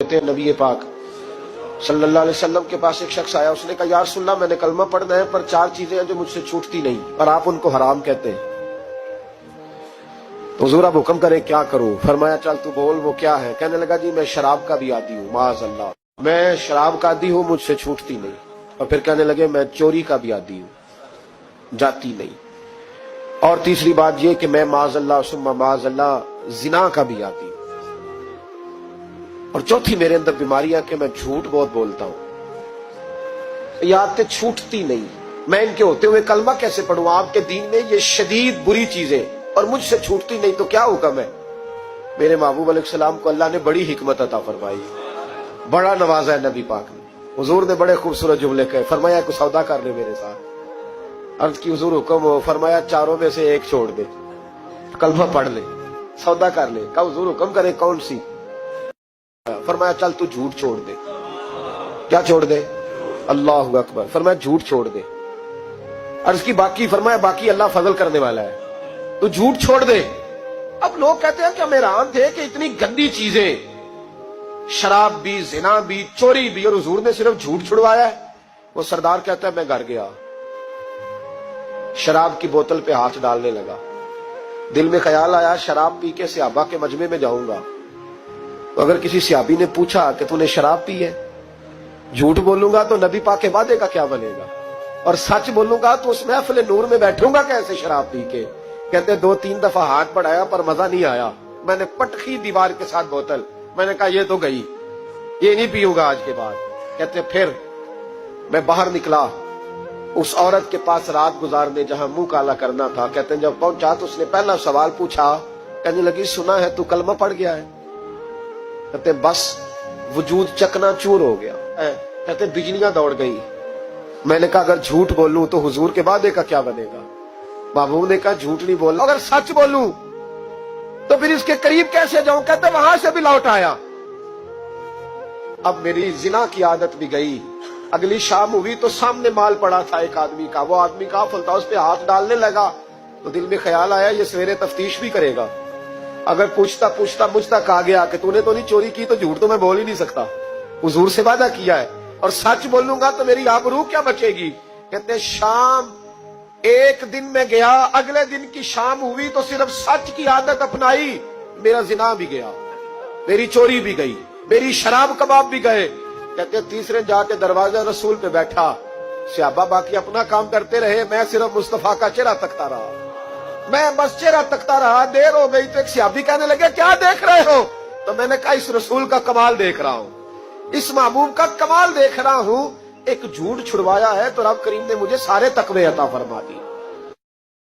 कहते हैं नबी पाक सल्लल्लाहु अलैहि वसल्लम के पास एक शख्स आया, उसने कहा या रसूलल्लाह मैंने कलमा पढ़ना है पर 4 चीजें हैं जो मुझसे छूटती नहीं और आप उनको हराम कहते हैं, तो हुजूर आप हुक्म करें क्या करूं? फरमाया चल तू बोल वो क्या है? कहने लगा जी मैं शराब का भी आदी हूँ, माअज़ल्लाह मैं शराब का आदी हूँ, मुझसे छूटती नहीं। और फिर कहने लगे मैं चोरी का भी आदी हूँ, जाती नहीं। और तीसरी बात ये कि मैं माअज़ल्लाह सुम्मा माअज़ल्लाह जिना का भी आदी हूँ। और चौथी मेरे अंदर बीमारी है कि मैं झूठ बहुत बोलता हूं। ये आदतें छूटती नहीं, मैं इनके होते हुए कलमा कैसे पढ़ूं? आपके दीन में ये शदीद बुरी चीजें और मुझसे छूटती नहीं, तो क्या हुक्म है? मेरे महबूब अलैहिस्सलाम को अल्लाह ने बड़ी हिकमत अता फरमाई, बड़ा नवाजा है नबी पाक ने। हुजूर ने बड़े खूबसूरत जुमले कहे, फरमाया कुछ सौदा कर ले मेरे साथ। अर्ज की हुजूर हुक्म हो, फरमाया चारों में से एक छोड़ दे, कलमा पढ़ ले, सौदा कर ले। कहा हुजूर हुक्म करे कौन सी? फरमाया चल तू झूठ छोड़ दे। क्या छोड़ दे? अल्लाहु अकबर। फरमाया झूठ छोड़ दे। अर्ज की बाकी? फरमाया बाकी अल्लाह फजल करने वाला है, तू झूठ छोड़ दे। अब लोग कहते हैं कि हम हैरान थे कि इतनी गंदी चीजें, शराब भी, जिना भी, चोरी भी, और हुजूर ने सिर्फ झूठ छुड़वाया है। वो सरदार कहता है मैं घर गया, शराब की बोतल पे हाथ डालने लगा, दिल में ख्याल आया शराब पी के सहाबा के मजमे में जाऊंगा, तो अगर किसी सहाबी ने पूछा कि तूने शराब पी है, झूठ बोलूंगा तो नबी पाक के वादे का क्या बनेगा, और सच बोलूंगा तो उस महफिल नूर में बैठूंगा कैसे शराब पी के? कहते 2-3 दफा हाथ बढ़ाया पर मजा नहीं आया, मैंने पटखी दीवार के साथ बोतल, मैंने कहा ये तो गई, ये नहीं पीऊंगा आज के बाद। कहते फिर मैं बाहर निकला उस औरत के पास रात गुजारने जहां मुंह काला करना था। कहते जब पहुंचा तो उसने पहला सवाल पूछा, कहने लगी सुना है तू कलमा पढ़ गया है? कहते बस वजूद चकनाचूर हो गया। कहते बिजलियां दौड़ गई। मैंने कहा अगर झूठ बोलूं तो हुजूर के वादे का क्या बनेगा? महबूब ने कहा झूठ नहीं बोलना, अगर सच बोलूं तो फिर इसके करीब कैसे जाऊं? कहते वहां से भी लौट आया। अब मेरी जिना की आदत भी गई। अगली शाम हुई तो सामने माल पड़ा था एक आदमी का, वो आदमी काफिल था, उस पे हाथ डालने लगा तो दिल में ख्याल आया ये सवेरे तफ्तीश भी करेगा, अगर पूछता पूछता मुझ तक आ गया कि तूने तो नहीं चोरी की, तो झूठ तो मैं बोल ही नहीं सकता, हुजूर से वादा किया है, और सच बोलूंगा तो मेरी आबरू क्या बचेगी? कहते शाम एक दिन में गया, अगले दिन की शाम हुई तो सिर्फ सच की आदत अपनाई, मेरा जिना भी गया, मेरी चोरी भी गई, मेरी शराब कबाब भी गए। कहते तीसरे जाके दरवाजा रसूल पे बैठा, सहाबा बाकी अपना काम करते रहे, मैं सिर्फ मुस्तफा का चेहरा तकता रहा, मैं बस चेहरा तकता रहा। देर हो गई तो एक सहाबी कहने लगे क्या देख रहे हो? तो मैंने कहा इस रसूल का कमाल देख रहा हूं, इस महबूब का कमाल देख रहा हूं। एक झूठ छुड़वाया है तो रब करीम ने मुझे सारे तकवे अता फरमा दी।